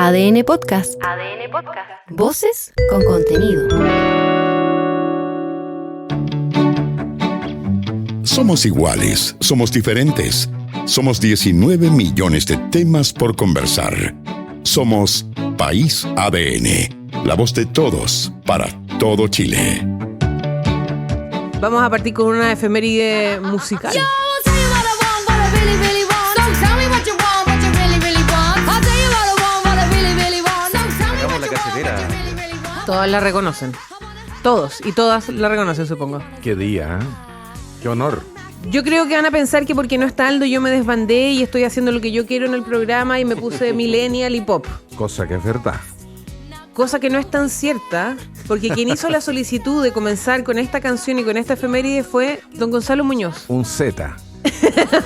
ADN Podcast. ADN Podcast. Voces con contenido. Somos iguales, somos diferentes. Somos 19 millones de temas por conversar. Somos País ADN, la voz de todos para todo Chile. Vamos a partir con una efeméride musical. Hagamos la casetera. Todas la reconocen. Todos y todas la reconocen, supongo. Qué día, ¿eh? Qué honor. Yo creo que van a pensar que porque no está Aldo yo me desbandé y estoy haciendo lo que yo quiero en el programa y me puse millennial y pop. Cosa que es verdad. Cosa que no es tan cierta, porque quien hizo la solicitud de comenzar con esta canción y con esta efeméride fue don Gonzalo Muñoz. Un Z.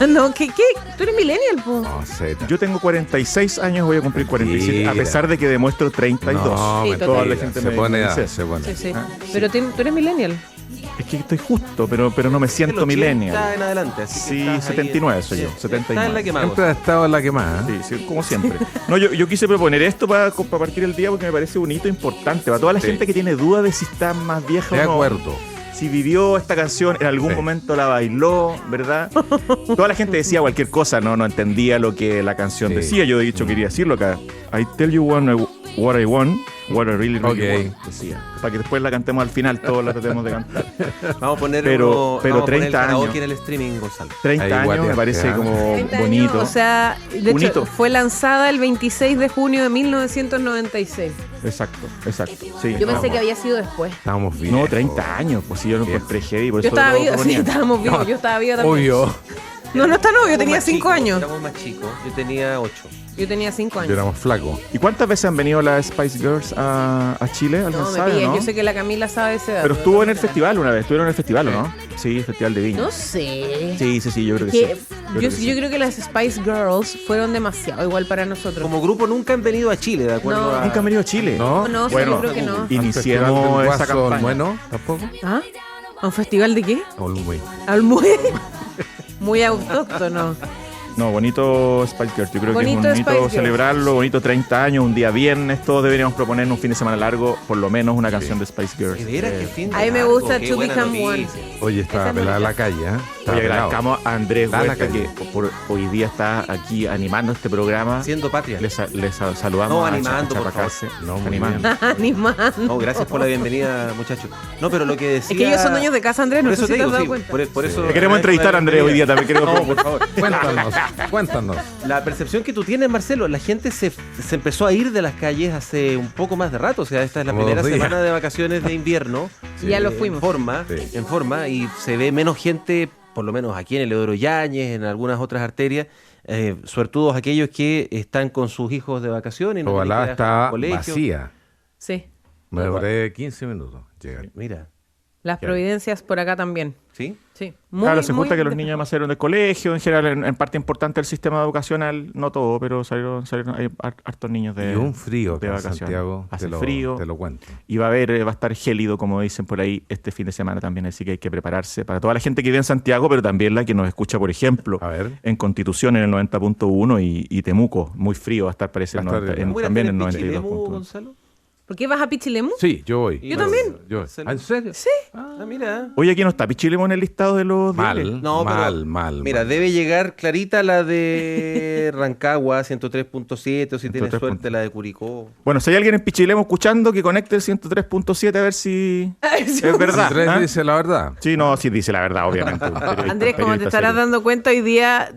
No, ¿qué? ¿Tú eres millennial, po? No, Z. Yo tengo 46 años, voy a cumplir 47, a pesar de que demuestro 32. No, Sí, mentira. toda la gente se me pone dice edad, eso. se pone. Sí, sí. Ah, Pero tú eres millennial. Es que estoy justo, pero no me siento millennial. Está en adelante, así que Sí, estás ahí 79 soy yo, sí, 79. Está en la que más. Siempre ha estado en la quemada. ¿Eh? Sí, como siempre. No, yo quise proponer esto para partir el día porque me parece un hito importante. Para toda la Sí. gente que tiene duda de si está más vieja De o no. acuerdo. Si vivió esta canción, en algún Sí. momento la bailó, ¿verdad? Toda la gente decía cualquier cosa, no entendía lo que la canción Sí. decía. Yo de hecho quería decirlo acá. I tell you what I want, what I really Ok. want, decía. Para que después la cantemos al final, todos la tratemos de cantar. Vamos a poner Pero vamos a poner 30 el karaoke años. en el streaming, Gonzalo. 30 Ahí años me guardiaste, parece ¿eh? como 30 bonito. años, o sea, de Un hecho, hito. fue lanzada el 26 de junio de 1996. Exacto. Sí. Yo pensé que había sido después. Estábamos bien. No, 30 años, pues si yo lo Bien. encontré heavy, por Yo eso estaba lo viva, sí, proponía. estábamos vivos, yo estaba viva también. Obvio. No, no está novio, yo tenía Éramos más 5 chicos, años. Éramos más chicos. Yo tenía 8. Yo tenía 5 Yo años. éramos flacos. ¿Y cuántas veces han venido las Spice Girls a Chile? ¿Alguien No, me sabe, pilles, no? yo sé que la Camila sabe ese dato. Pero estuvo en el festival una vez, estuvieron en el festival, ¿o no? Sí, Festival de Viña. No sé. Sí, yo creo que Que- sí. yo creo que las Spice Girls fueron demasiado igual para nosotros. Como grupo nunca han venido a Chile, ¿de acuerdo? No. a... Nunca han venido a Chile. ¿No? No, sí, Bueno, yo creo que no. Iniciemos esa campaña. Bueno, tampoco. ¿Ah? ¿A un festival de qué? Olmuy. Al muy autóctono. No, bonito Spice Girls. Yo creo Bonito que es Spice bonito Girls. celebrarlo, bonito 30 años, un día viernes. Todos deberíamos proponer un fin de semana largo, por lo menos una canción de Spice Girls. ¿De veras? ¿Qué fin de A mí me largo? gusta Qué To buena Become One. noticia. Oye, Esa estaba es pelada bonita. la calle, ¿eh? Estaba Oye, pelado. agradezcamos a Andrés Da la Huerta calle. que hoy día está aquí animando este programa. Siendo patria. Les saludamos No, a animando, por Chapacase. No, muy animando. bien. Animando. No, gracias por la bienvenida, muchachos. No, pero lo que decía... Es que ellos son dueños de casa, Andrés, no Por sé eso si te te has digo, dado sí, cuenta. por eso... Te queremos entrevistar a Andrés hoy día también. Queremos, No, por favor. Cuéntanos. La percepción que tú tienes, Marcelo, la gente se empezó a ir de las calles hace un poco más de rato. O sea, esta es la Como primera 2 días. semana de vacaciones de invierno. Ya lo fuimos. Sí. En forma, y se ve menos gente, por lo menos aquí en el Eudoro Yáñez, en algunas otras arterias. Suertudos aquellos que están con sus hijos de vacaciones. Y no tienen Ovalá que dejar al está colegio. vacía. Sí. Me demoré 15 minutos llegar. Mira, Las providencias por acá también. ¿sí? Sí. Claro, se junta que los de- niños además salieron del colegio, en general, en parte importante del sistema educacional, no todo, pero salieron hay hartos niños de Y un frío de acá en vacaciones. Santiago. Hace frío. Te lo cuento. Y va a estar gélido, como dicen por ahí, este fin de semana también, así que hay que prepararse para toda la gente que vive en Santiago, pero también la que nos escucha, por ejemplo, A ver. en Constitución en el 90.1 y Temuco, muy frío va a estar, parece, Va a estar bien. ¿Cómo también en en 92.1. Gonzalo? ¿Por qué vas a Pichilemu? Sí, yo voy. Yo también. Yo. ¿Ah, ¿En serio? Sí. Ah, mira. Oye, aquí no está Pichilemo en el listado de los... Mal. No, pero, mal. Mira, debe llegar clarita la de Rancagua, 103.7, o si tienes 103.7. suerte la de Curicó. Bueno, si hay alguien en Pichilemo escuchando, que conecte el 103.7 a ver si es verdad. Andrés ¿ah? dice la verdad. Sí, no, sí dice la verdad, obviamente. Un periodista- Andrés, como te periodista estarás serio. dando cuenta, hoy día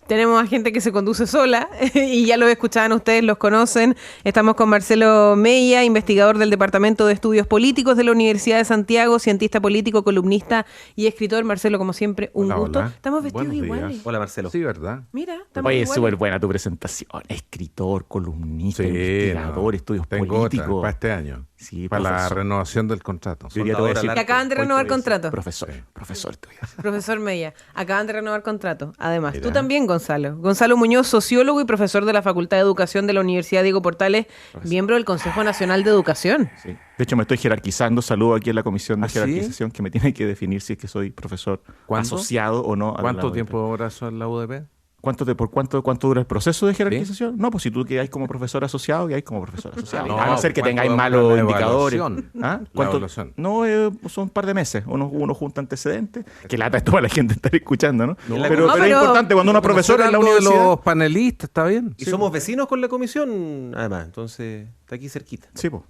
tenemos a gente que se conduce sola y ya lo escuchaban ustedes, los conocen. Estamos con Marcelo Mella, investigador del Departamento de Estudios Políticos de la Universidad de Santiago, cientista político, columnista y escritor. Marcelo, como siempre, un Hola, gusto. hola. Estamos vestidos Buenos días. iguales. Hola, Marcelo. Sí, ¿verdad? Mira, estamos Oye, iguales. súper buena tu presentación. Escritor, columnista, Sí, investigador, no. estudios Tengo otra políticos. para este año. Sí, Para la profesor. renovación del contrato. Yo diría, te voy a decir- Soldador Que acaban de Hoy te renovar voy a decir, contrato. Profesor, Sí. profesor. Te voy a decir. Profesor Mella, acaban de renovar contrato. Además, Mira. tú también, Gonzalo. Gonzalo Muñoz, sociólogo y profesor de la Facultad de Educación de la Universidad Diego Portales, miembro del Consejo Nacional de Educación. Sí. De hecho, me estoy jerarquizando. Saludo aquí en la comisión de ¿Ah, sí? jerarquización que me tiene que definir si es que soy profesor ¿Cuánto? asociado o no. a la ¿Cuánto UDP. tiempo ahora son en la UDP? ¿Cuánto dura el proceso de jerarquización? No, pues si tú quedáis como profesor asociado, quedáis como profesor asociado. No, A no ser que ¿cuánto tengáis dura malos la indicadores. evaluación? ¿Ah? La evaluación. No, son un par de meses. Uno junta antecedentes. Que lata esto para la gente estar escuchando, ¿no? Pero es importante cuando uno es profesor en la Algo de universidad. los panelistas, ¿está bien? Y somos vecinos con la comisión, además, entonces está aquí cerquita. Sí, pues.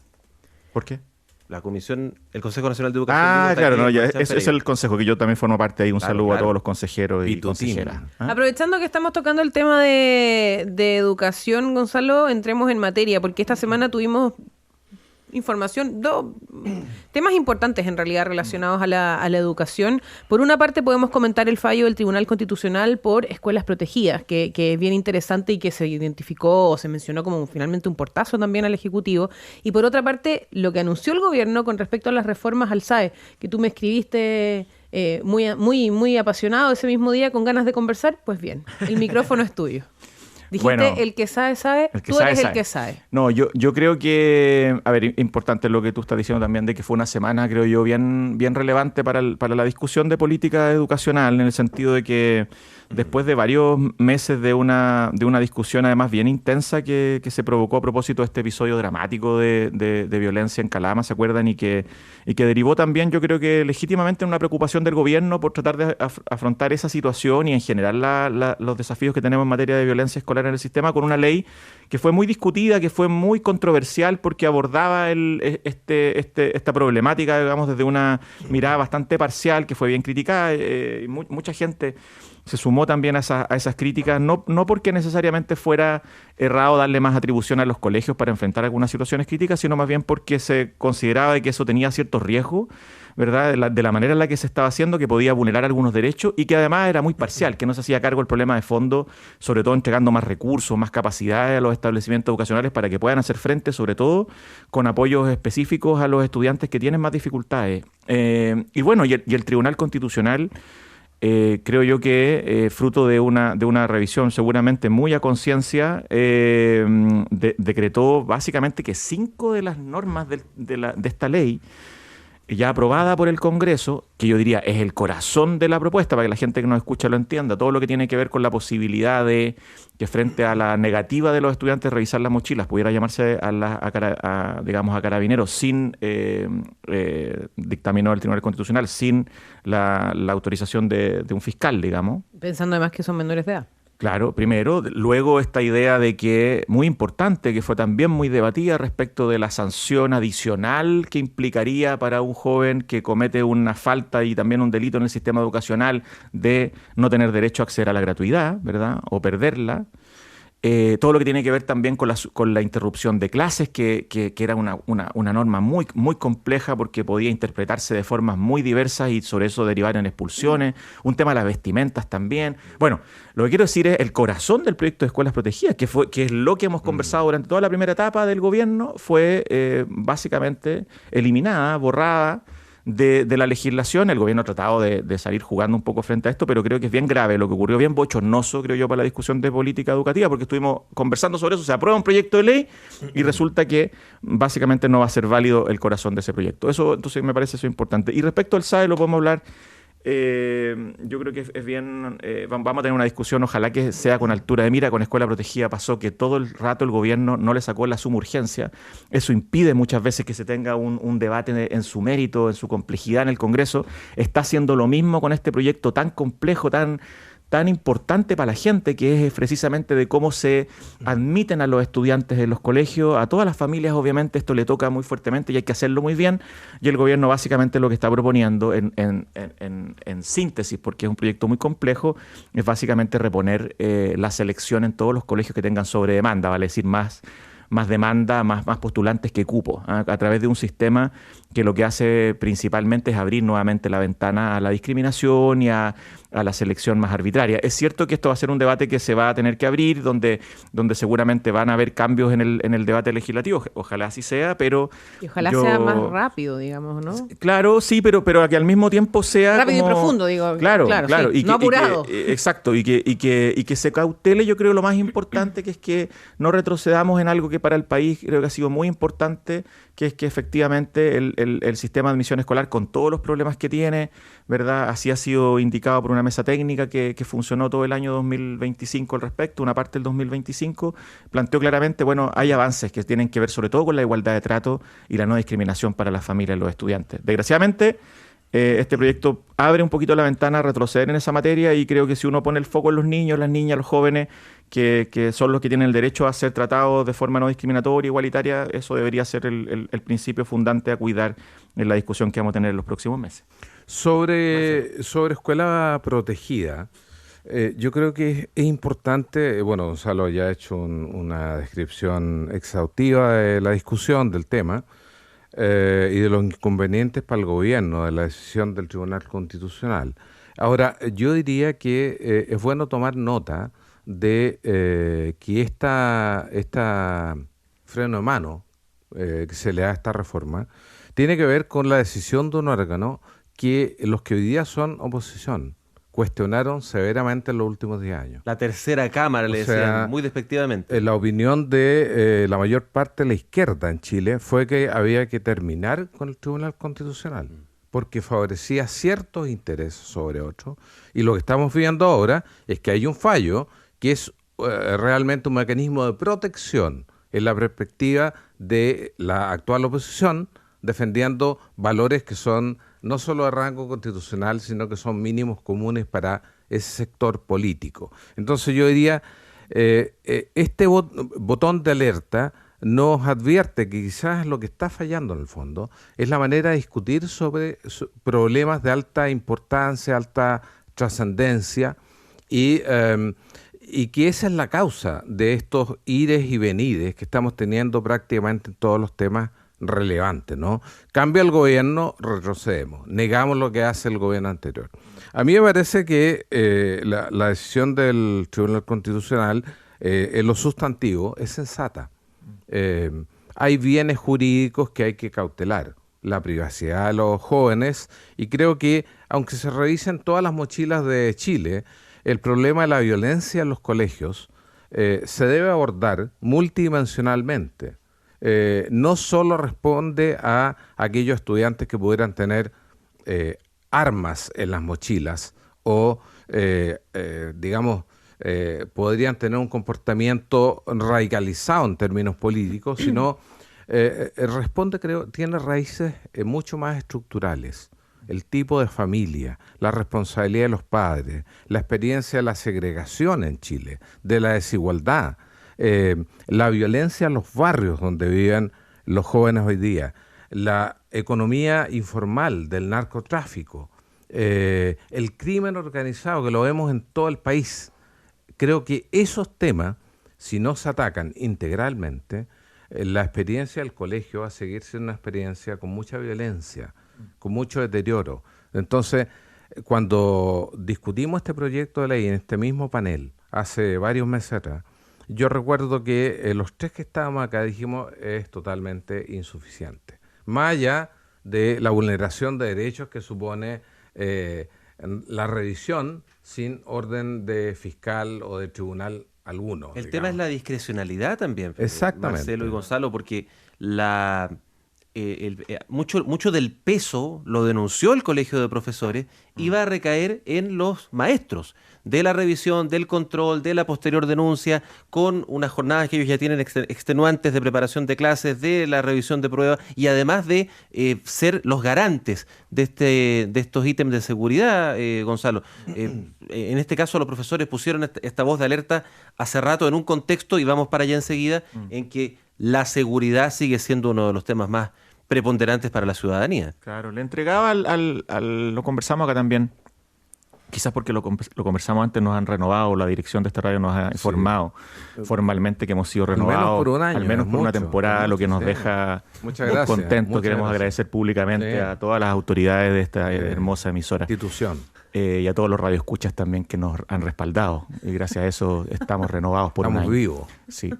¿Por qué? La comisión, el Consejo Nacional de Educación. Ah, está claro, aquí no, en ya, Marchal ese es Pereira. el consejo que yo también formo parte ahí. Un Claro, saludo a claro. todos los consejeros y Pitutín. consejeras. ¿Ah? Aprovechando que estamos tocando el tema de educación, Gonzalo, entremos en materia, porque esta semana tuvimos información, temas importantes en realidad relacionados a la educación. Por una parte podemos comentar el fallo del Tribunal Constitucional por escuelas protegidas, que es bien interesante y que se identificó o se mencionó como finalmente un portazo también al Ejecutivo. Y por otra parte, lo que anunció el gobierno con respecto a las reformas al SAE, que tú me escribiste muy apasionado ese mismo día con ganas de conversar, pues bien, el micrófono es tuyo. Dijiste, Bueno, el que sabe, tú eres el que sabe. No, yo creo que, a ver, importante lo que tú estás diciendo también de que fue una semana, creo yo, bien relevante para la discusión de política educacional, en el sentido de que después de varios meses de una discusión además bien intensa que se provocó a propósito de este episodio dramático de violencia en Calama, ¿se acuerdan? Y que derivó también, yo creo que legítimamente en una preocupación del gobierno por tratar de afrontar esa situación y en general los desafíos que tenemos en materia de violencia escolar en el sistema con una ley que fue muy discutida, que fue muy controversial porque abordaba esta problemática, digamos, desde una mirada bastante parcial, que fue bien criticada. Mucha gente se sumó también a esas críticas, no porque necesariamente fuera errado darle más atribución a los colegios para enfrentar algunas situaciones críticas, sino más bien porque se consideraba que eso tenía cierto riesgo, ¿verdad? De la manera en la que se estaba haciendo, que podía vulnerar algunos derechos y que además era muy parcial, que no se hacía cargo del problema de fondo, sobre todo entregando más recursos, más capacidades a los establecimientos educacionales para que puedan hacer frente, sobre todo con apoyos específicos a los estudiantes que tienen más dificultades. Y bueno, y el Tribunal Constitucional, creo yo que fruto de una revisión seguramente muy a conciencia, decretó básicamente que 5 de las normas de esta ley, ya aprobada por el Congreso, que yo diría es el corazón de la propuesta, para que la gente que nos escucha lo entienda, todo lo que tiene que ver con la posibilidad de que frente a la negativa de los estudiantes de revisar las mochilas pudiera llamarse digamos a carabineros sin dictaminó el Tribunal Constitucional, sin la autorización de un fiscal, digamos. Pensando además que son menores de edad. Claro, primero, luego esta idea de que, muy importante, que fue también muy debatida respecto de la sanción adicional que implicaría para un joven que comete una falta y también un delito en el sistema educacional de no tener derecho a acceder a la gratuidad, ¿verdad? O perderla. Todo lo que tiene que ver también con la interrupción de clases, que era una norma muy, muy compleja porque podía interpretarse de formas muy diversas y sobre eso derivar en expulsiones. Un tema de las vestimentas también. Bueno, lo que quiero decir es el corazón del proyecto de escuelas protegidas, que es lo que hemos conversado durante toda la primera etapa del gobierno, fue básicamente eliminada, borrada de la legislación. El gobierno ha tratado de salir jugando un poco frente a esto, pero creo que es bien grave lo que ocurrió, bien bochornoso, creo yo, para la discusión de política educativa, porque estuvimos conversando sobre eso, se aprueba un proyecto de ley y resulta que básicamente no va a ser válido el corazón de ese proyecto. Eso, entonces, me parece eso importante. Y respecto al SAE, lo podemos hablar. Yo creo que es bien, vamos a tener una discusión, ojalá que sea con altura de mira. Con escuela protegida pasó que todo el rato el gobierno no le sacó la suma urgencia. Eso impide muchas veces que se tenga un debate en su mérito, en su complejidad en el Congreso. Está haciendo lo mismo con este proyecto tan complejo, tan importante para la gente, que es precisamente de cómo se admiten a los estudiantes en los colegios. A todas las familias, obviamente, esto le toca muy fuertemente y hay que hacerlo muy bien. Y el gobierno básicamente lo que está proponiendo en síntesis, porque es un proyecto muy complejo, es básicamente reponer la selección en todos los colegios que tengan sobredemanda, vale decir, más demanda, más postulantes que cupos, a través de un sistema que lo que hace principalmente es abrir nuevamente la ventana a la discriminación y a la selección más arbitraria. Es cierto que esto va a ser un debate que se va a tener que abrir, donde seguramente van a haber cambios en el debate legislativo. Ojalá así sea, pero... Y ojalá sea más rápido, digamos, ¿no? Claro, sí, pero que al mismo tiempo sea rápido como... y profundo, digo. Claro, sí, y no apurado. Exacto, y que se cautele, yo creo, lo más importante, que es que no retrocedamos en algo que para el país creo que ha sido muy importante, que es que efectivamente el sistema de admisión escolar, con todos los problemas que tiene, ¿verdad? Así ha sido indicado por una una mesa técnica que funcionó todo el año 2025 al respecto, una parte del 2025, planteó claramente, bueno, hay avances que tienen que ver sobre todo con la igualdad de trato y la no discriminación para las familias y los estudiantes. Desgraciadamente, este proyecto abre un poquito la ventana a retroceder en esa materia y creo que si uno pone el foco en los niños, las niñas, los jóvenes, que son los que tienen el derecho a ser tratados de forma no discriminatoria, igualitaria, eso debería ser el principio fundante a cuidar en la discusión que vamos a tener en los próximos meses. Sobre escuela protegida, yo creo que es importante, bueno, Gonzalo ya ha hecho una descripción exhaustiva de la discusión del tema y de los inconvenientes para el gobierno de la decisión del Tribunal Constitucional. Ahora, yo diría que es bueno tomar nota de que esta freno de mano que se le da a esta reforma tiene que ver con la decisión de un órgano que los que hoy día son oposición cuestionaron severamente en los últimos 10 años. La tercera cámara, le decían muy despectivamente. La opinión de la mayor parte de la izquierda en Chile fue que había que terminar con el Tribunal Constitucional, porque favorecía ciertos intereses sobre otros, y lo que estamos viendo ahora es que hay un fallo que es realmente un mecanismo de protección en la perspectiva de la actual oposición, defendiendo valores que son no solo de rango constitucional, sino que son mínimos comunes para ese sector político. Entonces yo diría, este botón de alerta nos advierte que quizás lo que está fallando en el fondo es la manera de discutir sobre problemas de alta importancia, alta trascendencia, y que esa es la causa de estos ires y venires que estamos teniendo prácticamente en todos los temas relevantes, ¿no? Cambia el gobierno, retrocedemos, negamos lo que hace el gobierno anterior. A mí me parece que la decisión del Tribunal Constitucional en lo sustantivo es sensata. Hay bienes jurídicos que hay que cautelar, la privacidad de los jóvenes, y creo que aunque se revisen todas las mochilas de Chile, el problema de la violencia en los colegios se debe abordar multidimensionalmente. No solo responde a aquellos estudiantes que pudieran tener armas en las mochilas o, podrían tener un comportamiento radicalizado en términos políticos, sino responde, creo, tiene raíces mucho más estructurales. El tipo de familia, la responsabilidad de los padres, la experiencia de la segregación en Chile, de la desigualdad, la violencia en los barrios donde viven los jóvenes hoy día, la economía informal del narcotráfico, el crimen organizado que lo vemos en todo el país. Creo que esos temas, si no se atacan integralmente, la experiencia del colegio va a seguir siendo una experiencia con mucha violencia, con mucho deterioro. Entonces, cuando discutimos este proyecto de ley en este mismo panel, hace varios meses atrás, yo recuerdo que los tres que estábamos acá dijimos es totalmente insuficiente. Más allá de la vulneración de derechos que supone la revisión sin orden de fiscal o de tribunal alguno. El tema es la discrecionalidad también, exactamente, Marcelo y Gonzalo, porque mucho del peso, lo denunció el Colegio de Profesores, iba a recaer en los maestros, de la revisión, del control, de la posterior denuncia, con unas jornadas que ellos ya tienen extenuantes de preparación de clases, de la revisión de pruebas, y además de ser los garantes de estos ítems de seguridad, Gonzalo. En este caso los profesores pusieron esta voz de alerta hace rato en un contexto, y vamos para allá enseguida, en que la seguridad sigue siendo uno de los temas más preponderantes para la ciudadanía. Claro, le entregaba lo conversamos acá también, quizás porque lo conversamos antes, nos han renovado, la dirección de esta radio nos ha informado formalmente que hemos sido renovados, al menos por un año, al menos por una temporada, lo que nos deja muy contentos. Queremos agradecer públicamente a todas las autoridades de esta hermosa emisora. Institución. Y a todos los radioescuchas también que nos han respaldado, y gracias a eso estamos renovados por un año. Estamos vivos. Sí.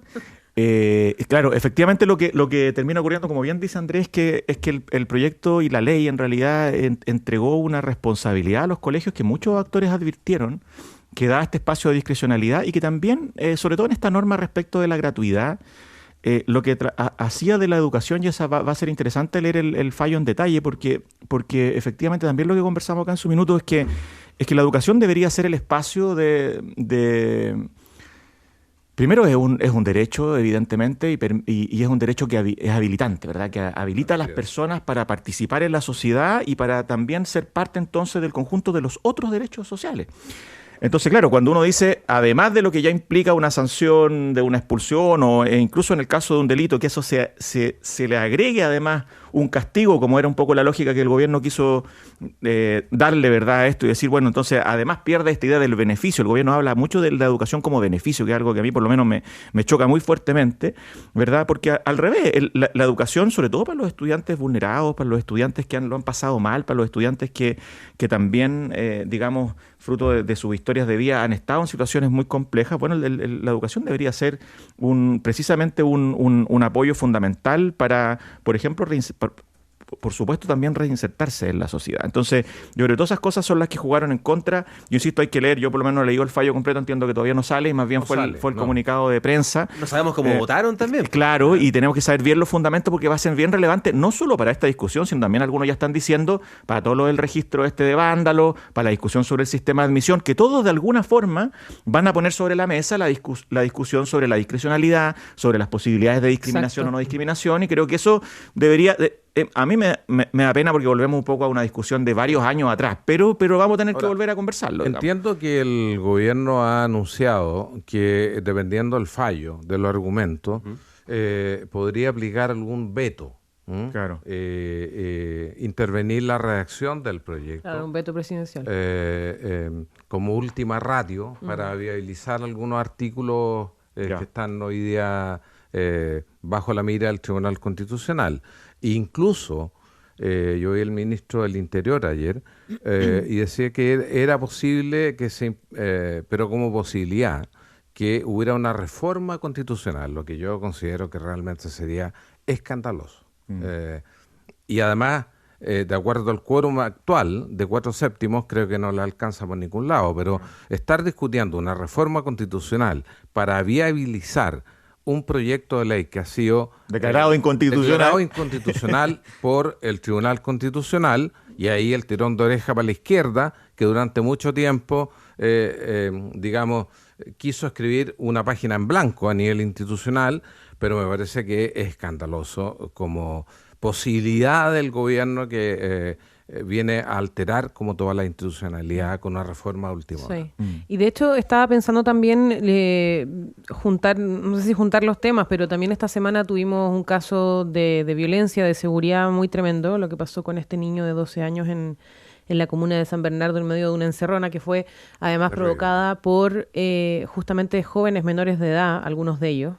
Claro, efectivamente lo que termina ocurriendo, como bien dice Andrés, es que el proyecto y la ley en realidad entregó una responsabilidad a los colegios que muchos actores advirtieron que da este espacio de discrecionalidad, y que también, sobre todo en esta norma respecto de la gratuidad, lo que hacía de la educación, y esa va a ser interesante leer el fallo en detalle, porque efectivamente también lo que conversamos acá en su minuto es que es que la educación debería ser el espacio de primero es un derecho, evidentemente, y es un derecho que es habilitante, ¿verdad? Que habilita a las personas para participar en la sociedad y para también ser parte entonces del conjunto de los otros derechos sociales. Entonces, claro, cuando uno dice, además de lo que ya implica una sanción de una expulsión e incluso en el caso de un delito, que eso se le agregue además un castigo, como era un poco la lógica que el gobierno quiso darle, ¿verdad?, a esto y decir, bueno, entonces además pierde esta idea del beneficio. El gobierno habla mucho de la educación como beneficio, que es algo que a mí por lo menos me choca muy fuertemente, ¿verdad? Porque al revés, la educación, sobre todo para los estudiantes vulnerados, para los estudiantes que lo han pasado mal, para los estudiantes que también, digamos, fruto de sus historias de vida, han estado en situaciones muy complejas. Bueno, la educación debería ser precisamente un apoyo fundamental para, por ejemplo, por supuesto, también reinsertarse en la sociedad. Entonces, yo creo que todas esas cosas son las que jugaron en contra. Yo insisto, hay que leer. Yo por lo menos leí el fallo completo, entiendo que todavía no sale, y más bien fue el comunicado de prensa. No sabemos cómo votaron también. Claro, y tenemos que saber bien los fundamentos porque va a ser bien relevante, no solo para esta discusión, sino también algunos ya están diciendo para todo lo del registro de vándalo, para la discusión sobre el sistema de admisión, que todos de alguna forma van a poner sobre la mesa la discusión sobre la discrecionalidad, sobre las posibilidades de discriminación. Exacto. O no discriminación, y creo que eso debería... a mí me da pena porque volvemos un poco a una discusión de varios años atrás, pero vamos a tener que volver a conversarlo. Entiendo que el gobierno ha anunciado que, dependiendo del fallo, de los argumentos, podría aplicar algún veto. Claro. Intervenir la redacción del proyecto. Claro, un veto presidencial. Como última ratio para viabilizar algunos artículos que están hoy día bajo la mira del Tribunal Constitucional. Incluso yo vi al ministro del Interior ayer y decía que era posible pero como posibilidad, que hubiera una reforma constitucional, lo que yo considero que realmente sería escandaloso. Y además, de acuerdo al quórum actual de 4/7, creo que no le alcanza por ningún lado, pero estar discutiendo una reforma constitucional para viabilizar un proyecto de ley que ha sido declarado inconstitucional por el Tribunal Constitucional, y ahí el tirón de oreja para la izquierda, que durante mucho tiempo, digamos, quiso escribir una página en blanco a nivel institucional, pero me parece que es escandaloso como posibilidad del gobierno que viene a alterar como toda la institucionalidad con una reforma de última hora. Sí. Y de hecho estaba pensando también no sé si juntar los temas, pero también esta semana tuvimos un caso de violencia, de seguridad muy tremendo, lo que pasó con este niño de 12 años en la comuna de San Bernardo en medio de una encerrona que fue además provocada por justamente jóvenes menores de edad, algunos de ellos,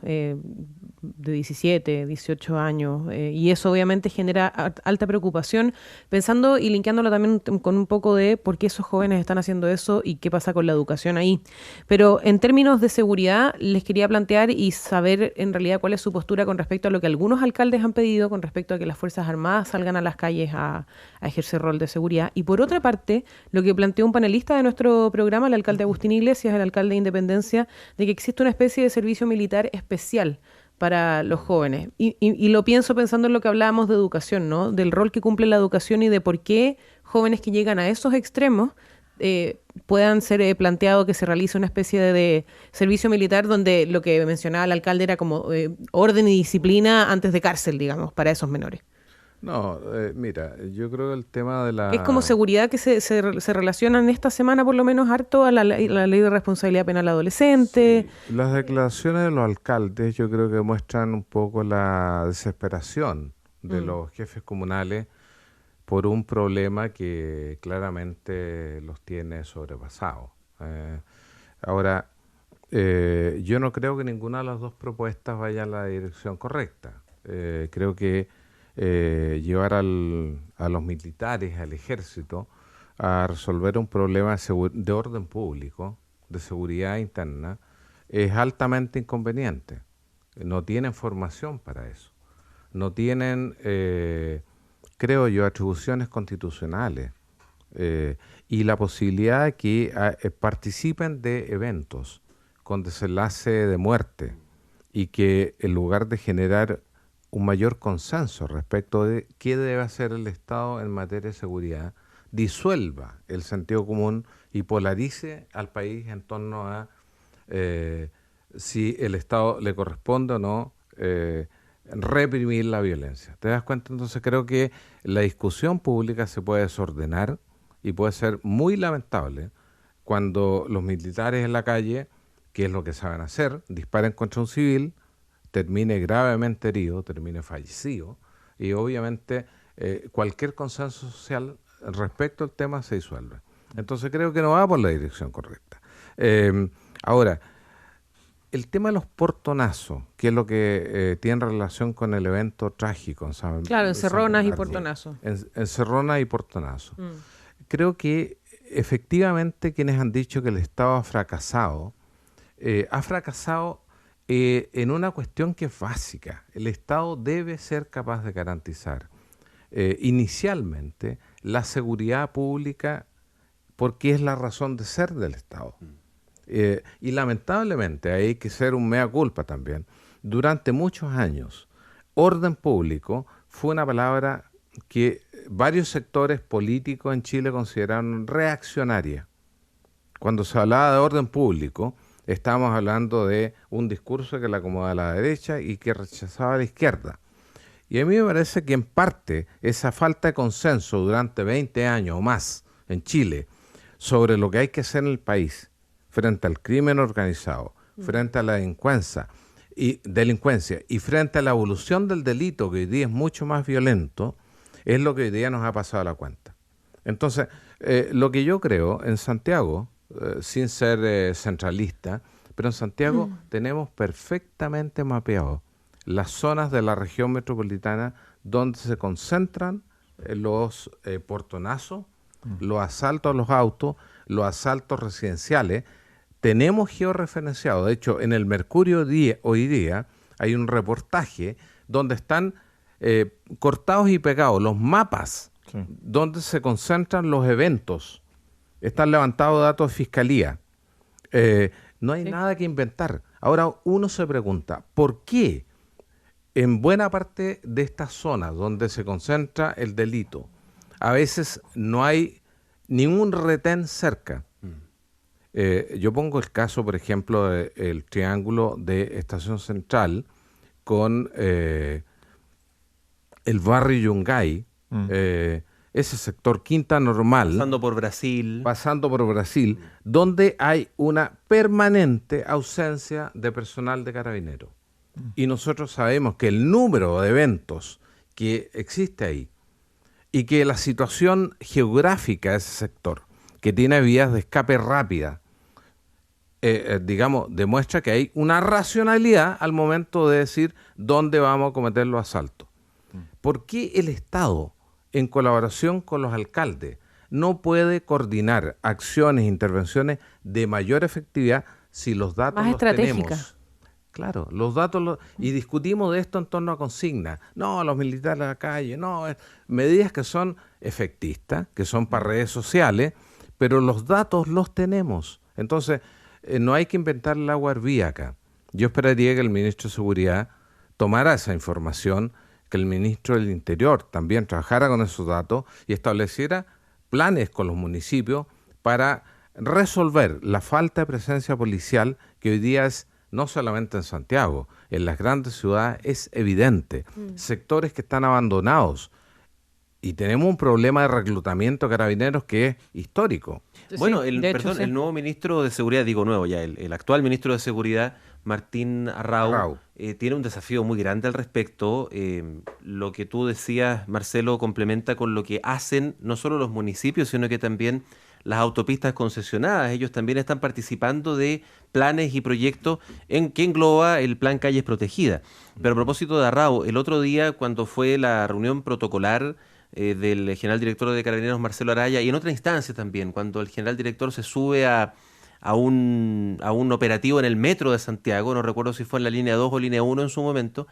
de 17, 18 años, y eso obviamente genera alta preocupación, pensando y linkeándolo también con un poco de por qué esos jóvenes están haciendo eso y qué pasa con la educación ahí. Pero en términos de seguridad, les quería plantear y saber en realidad cuál es su postura con respecto a lo que algunos alcaldes han pedido con respecto a que las Fuerzas Armadas salgan a las calles a ejercer rol de seguridad. Y por otra parte, lo que planteó un panelista de nuestro programa, el alcalde Agustín Iglesias, el alcalde de Independencia, de que existe una especie de servicio militar especial para los jóvenes. Y lo pienso pensando en lo que hablábamos de educación, ¿no? Del rol que cumple la educación y de por qué jóvenes que llegan a esos extremos puedan ser planteado que se realice una especie de servicio militar donde lo que mencionaba el alcalde era como orden y disciplina antes de cárcel, digamos, para esos menores. No, mira, yo creo que el tema de la... Es como seguridad que se relacionan esta semana por lo menos harto a la ley de responsabilidad penal adolescente. Sí. Las declaraciones de los alcaldes yo creo que muestran un poco la desesperación de los jefes comunales por un problema que claramente los tiene sobrepasados. Ahora, yo no creo que ninguna de las dos propuestas vaya en la dirección correcta. Creo que llevar a los militares, al ejército, a resolver un problema de orden público, de seguridad interna, es altamente inconveniente. No tienen formación para eso. No tienen, creo yo, atribuciones constitucionales y la posibilidad de que participen de eventos con desenlace de muerte y que en lugar de generar un mayor consenso respecto de qué debe hacer el Estado en materia de seguridad, disuelva el sentido común y polarice al país en torno a si el Estado le corresponde o no reprimir la violencia. ¿Te das cuenta? Entonces creo que la discusión pública se puede desordenar y puede ser muy lamentable cuando los militares en la calle, que es lo que saben hacer, disparen contra un civil, termine gravemente herido, termine fallecido, y obviamente cualquier consenso social respecto al tema se disuelve. Entonces creo que no va por la dirección correcta. Ahora, el tema de los portonazos, que es lo que tiene relación con el evento trágico. ¿Saben? Claro, encerronas y portonazos. Encerronas y portonazos. Creo que efectivamente quienes han dicho que el Estado ha fracasado en una cuestión que es básica. El Estado debe ser capaz de garantizar inicialmente la seguridad pública porque es la razón de ser del Estado. Y lamentablemente hay que ser un mea culpa también. Durante muchos años, orden público fue una palabra que varios sectores políticos en Chile consideraron reaccionaria. Cuando se hablaba de orden público, estábamos hablando de un discurso que le acomodaba a la derecha y que rechazaba a la izquierda. Y a mí me parece que en parte esa falta de consenso durante 20 años o más en Chile sobre lo que hay que hacer en el país frente al crimen organizado, frente a la delincuencia y frente a la evolución del delito, que hoy día es mucho más violento, es lo que hoy día nos ha pasado a la cuenta. Entonces, lo que yo creo en Santiago, sin ser centralista, pero en Santiago tenemos perfectamente mapeado las zonas de la región metropolitana donde se concentran los portonazos, los asaltos a los autos, los asaltos residenciales. Tenemos georreferenciado, de hecho, en el Mercurio hoy día hay un reportaje donde están cortados y pegados los mapas donde se concentran los eventos. Están levantados datos de fiscalía. No hay nada que inventar. Ahora uno se pregunta, ¿por qué en buena parte de estas zonas donde se concentra el delito a veces no hay ningún retén cerca? Yo pongo el caso, por ejemplo, del triángulo de Estación Central con el barrio Yungay, ese sector Quinta Normal. Pasando por Brasil, donde hay una permanente ausencia de personal de Carabineros. Y nosotros sabemos que el número de eventos que existe ahí y que la situación geográfica de ese sector, que tiene vías de escape rápida, demuestra que hay una racionalidad al momento de decir dónde vamos a cometer los asaltos. ¿Por qué el Estado, en colaboración con los alcaldes, no puede coordinar acciones, intervenciones de mayor efectividad si los datos más los estratégica? Tenemos? Claro, los datos, y discutimos de esto en torno a consignas. No, los militares a la calle, no, medidas que son efectistas, que son para redes sociales, pero los datos los tenemos. Entonces, no hay que inventar el agua hervía acá. Yo esperaría que el ministro de Seguridad tomara esa información, que el ministro del Interior también trabajara con esos datos y estableciera planes con los municipios para resolver la falta de presencia policial que hoy día es no solamente en Santiago, en las grandes ciudades es evidente. Sectores que están abandonados. Y tenemos un problema de reclutamiento de carabineros que es histórico. Bueno, el nuevo ministro de Seguridad, el actual ministro de Seguridad, Martín Arrau, tiene un desafío muy grande al respecto. Lo que tú decías, Marcelo, complementa con lo que hacen no solo los municipios, sino que también las autopistas concesionadas. Ellos también están participando de planes y proyectos que engloba el plan Calles Protegidas. Pero a propósito de Arrau, el otro día cuando fue la reunión protocolar del general director de Carabineros Marcelo Araya, y en otra instancia también, cuando el general director se sube a un operativo en el metro de Santiago, no recuerdo si fue en la línea 2 o línea 1 en su momento,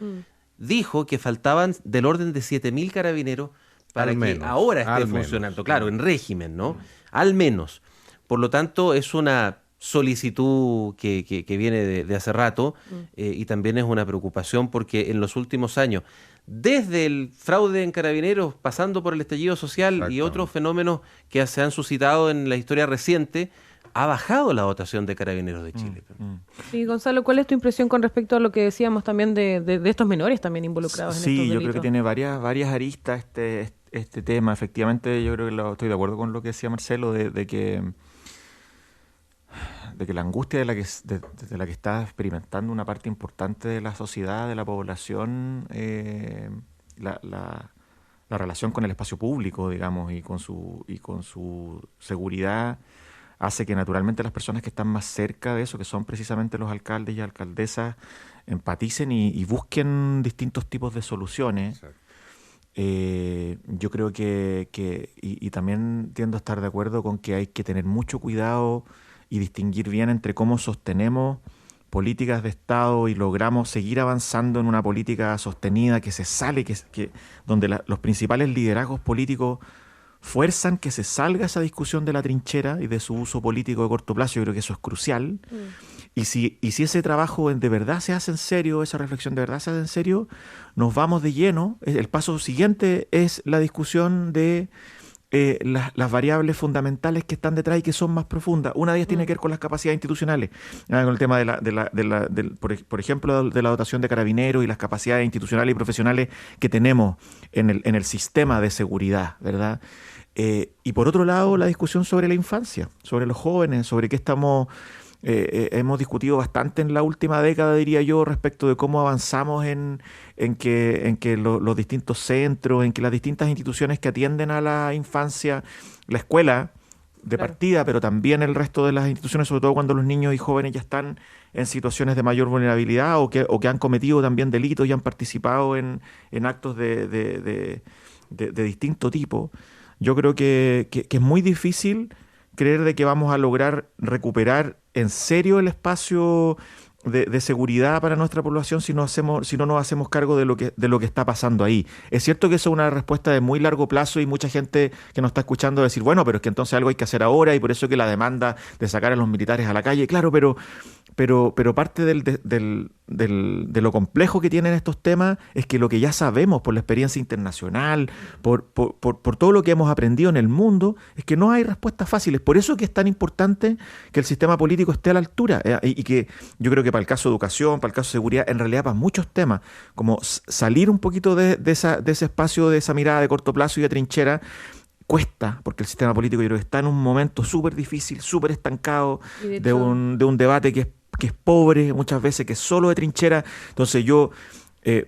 dijo que faltaban del orden de 7.000 carabineros para que ahora esté funcionando, claro, en régimen, ¿no? Al menos. Por lo tanto, es una solicitud que viene de hace rato, y también es una preocupación porque en los últimos años, desde el fraude en Carabineros, pasando por el estallido social y otros fenómenos que se han suscitado en la historia reciente, ha bajado la dotación de Carabineros de Chile. Sí, Gonzalo, ¿cuál es tu impresión con respecto a lo que decíamos también de estos menores también involucrados en estos delitos? Sí, yo creo que tiene varias aristas este tema. Efectivamente, yo creo que estoy de acuerdo con lo que decía Marcelo, de que la angustia de la que está experimentando una parte importante de la sociedad, de la población, la relación con el espacio público, digamos, y con su seguridad, hace que naturalmente las personas que están más cerca de eso, que son precisamente los alcaldes y alcaldesas, empaticen y busquen distintos tipos de soluciones. Yo creo que también tiendo a estar de acuerdo con que hay que tener mucho cuidado y distinguir bien entre cómo sostenemos políticas de Estado y logramos seguir avanzando en una política sostenida que se sale, donde los principales liderazgos políticos fuerzan que se salga esa discusión de la trinchera y de su uso político de corto plazo. Yo creo que eso es crucial. Y si ese trabajo de verdad se hace en serio, esa reflexión de verdad se hace en serio, nos vamos de lleno. El paso siguiente es la discusión de las variables fundamentales que están detrás y que son más profundas. Una de ellas tiene que ver con las capacidades institucionales, con el tema por ejemplo, de la dotación de Carabineros y las capacidades institucionales y profesionales que tenemos en el sistema de seguridad, ¿verdad? Y por otro lado, la discusión sobre la infancia, sobre los jóvenes, sobre qué hemos discutido bastante en la última década, diría yo, respecto de cómo avanzamos en que los distintos centros, en que las distintas instituciones que atienden a la infancia, la escuela de partida, pero también el resto de las instituciones, sobre todo cuando los niños y jóvenes ya están en situaciones de mayor vulnerabilidad o que han cometido también delitos y han participado en actos de distinto tipo. Yo creo que es muy difícil creer de que vamos a lograr recuperar en serio el espacio de seguridad para nuestra población si no nos hacemos cargo de lo que está pasando ahí. Es cierto que eso es una respuesta de muy largo plazo y mucha gente que nos está escuchando decir, bueno, pero es que entonces algo hay que hacer ahora y por eso que la demanda de sacar a los militares a la calle, claro, pero parte de lo complejo que tienen estos temas es que lo que ya sabemos por la experiencia internacional, por todo lo que hemos aprendido en el mundo, es que no hay respuestas fáciles. Por eso es que es tan importante que el sistema político esté a la altura y que yo creo que para el caso de educación, para el caso de seguridad, en realidad para muchos temas, como salir un poquito de ese espacio, de esa mirada de corto plazo y de trinchera, cuesta, porque el sistema político yo creo que está en un momento súper difícil, súper estancado, de un debate que es pobre muchas veces, que es solo de trinchera. Entonces yo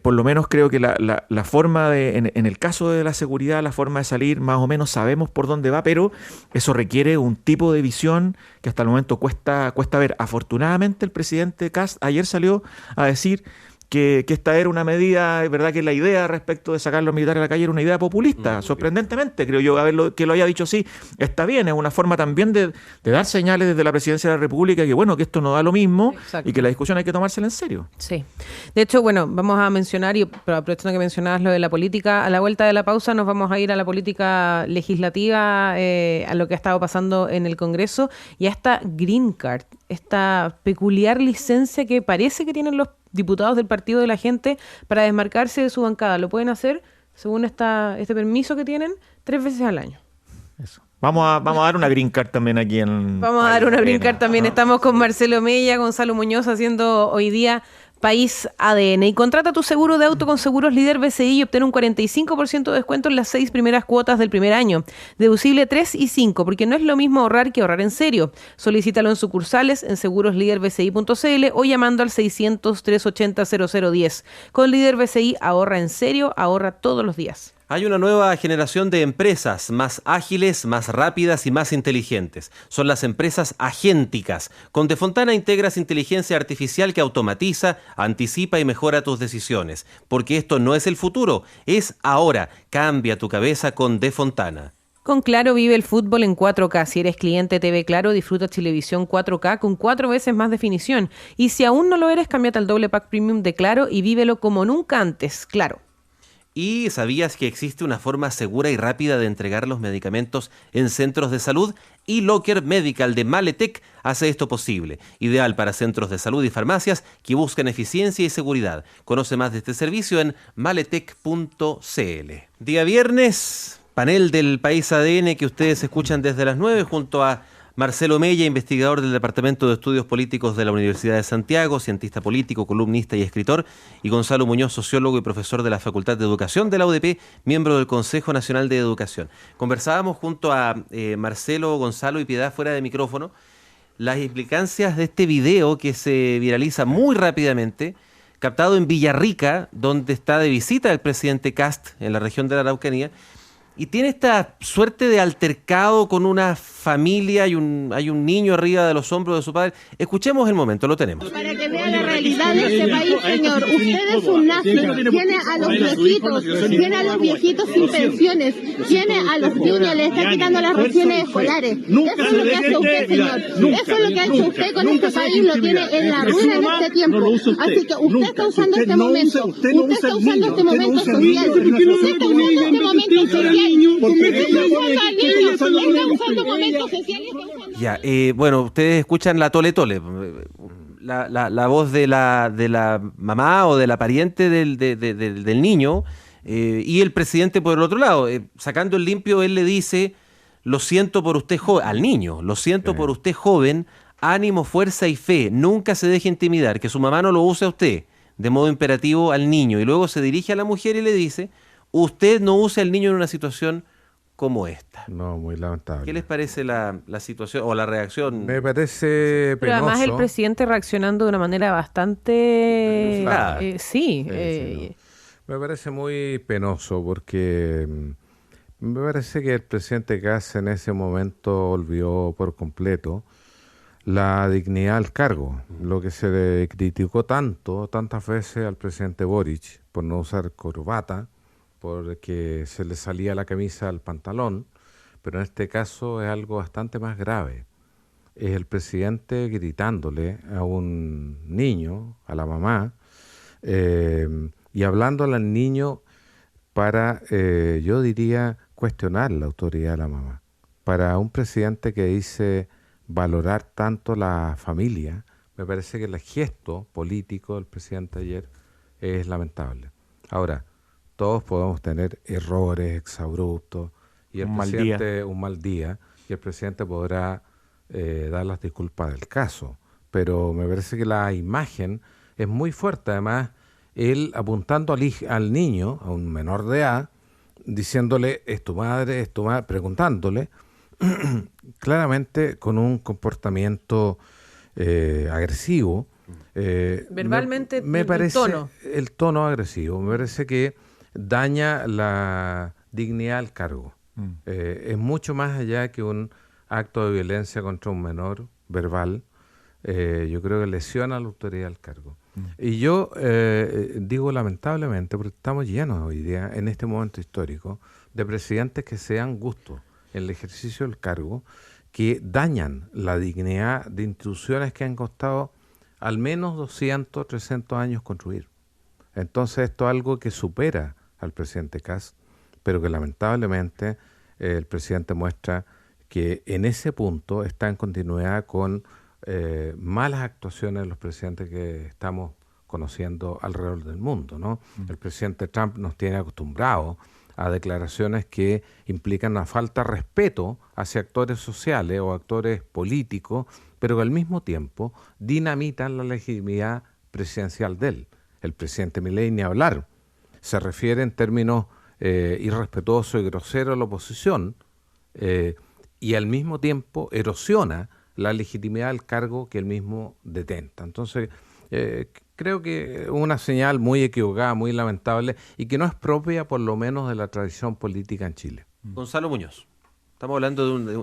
por lo menos creo que la forma en el caso de la seguridad, la forma de salir, más o menos sabemos por dónde va, pero eso requiere un tipo de visión que hasta el momento cuesta ver. Afortunadamente el presidente Kast ayer salió a decir que esta era una medida, es verdad que la idea respecto de sacar a los militares a la calle era una idea populista, sorprendentemente, creo yo, que lo haya dicho así, está bien, es una forma también de dar señales desde la Presidencia de la República que bueno, que esto no da lo mismo. Exacto. Y que la discusión hay que tomársela en serio. Sí, de hecho, bueno, vamos a mencionar, pero aprovechando que mencionabas lo de la política, a la vuelta de la pausa nos vamos a ir a la política legislativa, a lo que ha estado pasando en el Congreso y a esta Green Card, esta peculiar licencia que parece que tienen los diputados del Partido de la Gente para desmarcarse de su bancada. Lo pueden hacer, según este permiso que tienen, 3 veces al año. Eso. Vamos a dar una green card también aquí en... Vamos a dar una green card también. Estamos con Marcelo Mella, Gonzalo Muñoz, haciendo hoy día País ADN. Y contrata tu seguro de auto con Seguros Líder BCI y obtén un 45% de descuento en las 6 primeras cuotas del primer año. Deducible 3 y 5, porque no es lo mismo ahorrar que ahorrar en serio. Solicítalo en sucursales, en segurosliderbci.cl o llamando al 600-380-0010. Con Líder BCI, ahorra en serio, ahorra todos los días. Hay una nueva generación de empresas más ágiles, más rápidas y más inteligentes. Son las empresas agénticas. Con Defontana integras inteligencia artificial que automatiza, anticipa y mejora tus decisiones. Porque esto no es el futuro, es ahora. Cambia tu cabeza con Defontana. Con Claro vive el fútbol en 4K. Si eres cliente TV Claro, disfruta televisión 4K con 4 veces más definición. Y si aún no lo eres, cámbiate al doble pack premium de Claro y vívelo como nunca antes. Claro. ¿Y sabías que existe una forma segura y rápida de entregar los medicamentos en centros de salud? Y Locker Medical de Maletec hace esto posible. Ideal para centros de salud y farmacias que buscan eficiencia y seguridad. Conoce más de este servicio en maletec.cl. Día viernes, panel del País ADN que ustedes escuchan desde las 9 junto a Marcelo Mella, investigador del Departamento de Estudios Políticos de la Universidad de Santiago, cientista político, columnista y escritor, y Gonzalo Muñoz, sociólogo y profesor de la Facultad de Educación de la UDP, miembro del Consejo Nacional de Educación. Conversábamos junto a Marcelo, Gonzalo y Piedad fuera de micrófono las implicancias de este video que se viraliza muy rápidamente, captado en Villarrica, donde está de visita el presidente Kast en la región de la Araucanía, y tiene esta suerte de altercado con una familia, hay un niño arriba de los hombros de su padre. Escuchemos el momento, lo tenemos. Para que vea la realidad de este país, señor. Usted es un nazi, tiene a los viejitos sin pensiones, tiene a los niños, le está quitando las raciones escolares. Eso es lo que hace usted, señor. Eso es lo que ha hecho usted con este país, lo tiene en la ruina en este tiempo. Así que usted está usando este momento, usted está usando este momento social, usted está usando este momento social. Ya, bueno, ustedes escuchan la tole tole, la voz de la mamá o de la pariente del niño, y el presidente por el otro lado, sacando el limpio, él le dice: lo siento por usted joven, al niño, lo siento por usted joven, ánimo, fuerza y fe, nunca se deje intimidar, que su mamá no lo use a usted, de modo imperativo al niño, y luego se dirige a la mujer y le dice: usted no use al niño en una situación como esta. No, muy lamentable. ¿Qué les parece la situación o la reacción? Me parece penoso. Pero además el presidente reaccionando de una manera bastante... Claro. Sí. Me parece muy penoso porque me parece que el presidente Kast en ese momento olvidó por completo la dignidad del cargo. Lo que se le criticó tantas veces al presidente Boric por no usar corbata, porque se le salía la camisa al pantalón, pero en este caso es algo bastante más grave. Es el presidente gritándole a un niño, a la mamá, y hablándole al niño para, yo diría, cuestionar la autoridad de la mamá. Para un presidente que dice valorar tanto la familia, me parece que el gesto político del presidente ayer es lamentable. Ahora, todos podemos tener errores, exabruptos, y el presidente un mal día, y el presidente podrá dar las disculpas del caso. Pero me parece que la imagen es muy fuerte. Además, él apuntando al niño, a un menor de edad, diciéndole, es tu madre, preguntándole, claramente con un comportamiento agresivo. Verbalmente, me parece el tono agresivo, me parece que daña la dignidad del cargo. Es mucho más allá que un acto de violencia contra un menor verbal. Yo creo que lesiona la autoridad del cargo. Y yo digo lamentablemente, porque estamos llenos hoy día, en este momento histórico, de presidentes que se dan gusto en el ejercicio del cargo, que dañan la dignidad de instituciones que han costado al menos 200, 300 años construir. Entonces esto es algo que supera al presidente Kast, pero que lamentablemente el presidente muestra que en ese punto está en continuidad con malas actuaciones de los presidentes que estamos conociendo alrededor del mundo, ¿no? El presidente Trump nos tiene acostumbrados a declaraciones que implican una falta de respeto hacia actores sociales o actores políticos, pero que al mismo tiempo dinamitan la legitimidad presidencial de él. El presidente Milei, ni hablar, se refiere en términos irrespetuosos y groseros a la oposición, y al mismo tiempo erosiona la legitimidad del cargo que él mismo detenta. Entonces, creo que es una señal muy equivocada, muy lamentable, y que no es propia, por lo menos, de la tradición política en Chile. Gonzalo Muñoz, estamos hablando de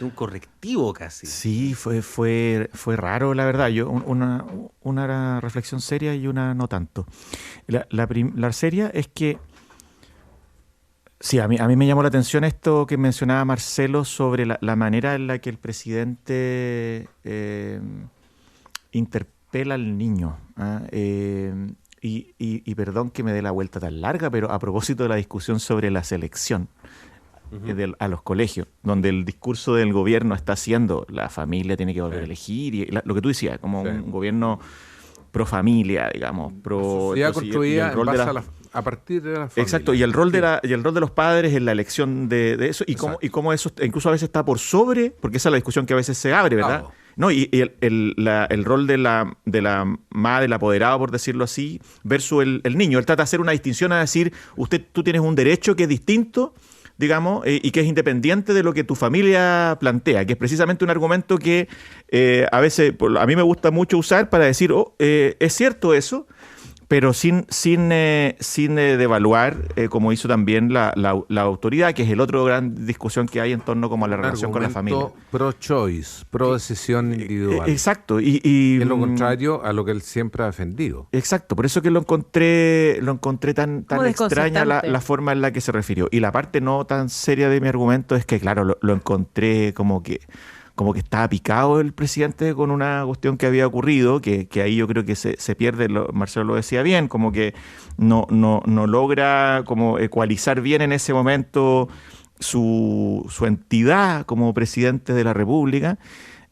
un correctivo casi. Sí, fue raro, la verdad. Yo una reflexión seria y una no tanto. La seria es que sí, a mí me llamó la atención esto que mencionaba Marcelo sobre la manera en la que el presidente interpela al niño. y perdón que me dé la vuelta tan larga, pero a propósito de la discusión sobre la selección a los colegios, donde el discurso del gobierno está haciendo la familia tiene que volver a elegir, y lo que tú decías, como un gobierno pro familia, digamos, pro... Ya construida en base a partir de la familia. Exacto, y el rol de los padres en la elección de eso, y cómo eso incluso a veces está por sobre, porque esa es la discusión que a veces se abre, ¿verdad? Claro. No, y el rol de la madre, del apoderado, por decirlo así, versus el niño. Él trata de hacer una distinción a decir, tú tienes un derecho que es distinto, digamos, y que es independiente de lo que tu familia plantea, que es precisamente un argumento que a veces a mí me gusta mucho usar para decir, es cierto eso, pero sin devaluar, como hizo también la autoridad, que es el otro gran discusión que hay en torno como a la relación con la familia. Pro-choice, pro-decisión individual. Exacto. Y es lo contrario a lo que él siempre ha defendido. Exacto, por eso que lo encontré tan extraña la forma en la que se refirió. Y la parte no tan seria de mi argumento es que, claro, lo encontré como que estaba picado el presidente con una cuestión que había ocurrido, que ahí yo creo que se pierde, Marcelo lo decía bien, como que no logra como ecualizar bien en ese momento su entidad como presidente de la República,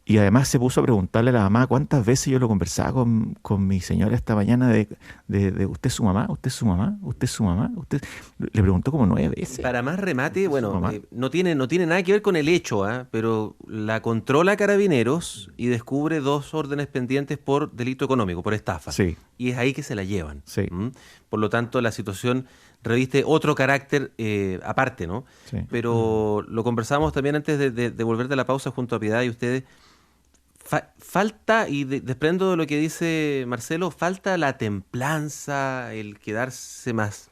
y además se puso a preguntarle a la mamá cuántas veces yo lo conversaba con mi señora esta mañana de ¿usted es su mamá? ¿Usted es su mamá? ¿Usted es su mamá? Le preguntó como 9 veces. Para más remate, bueno, no tiene nada que ver con el hecho, pero la controla Carabineros y descubre 2 órdenes pendientes por delito económico, por estafa. Sí. Y es ahí que se la llevan. Sí. Por lo tanto, la situación reviste otro carácter aparte, ¿no? Sí. Pero lo conversamos también antes de volver de la pausa junto a Piedad y ustedes. Falta, y desprendo de lo que dice Marcelo, falta la templanza, el quedarse más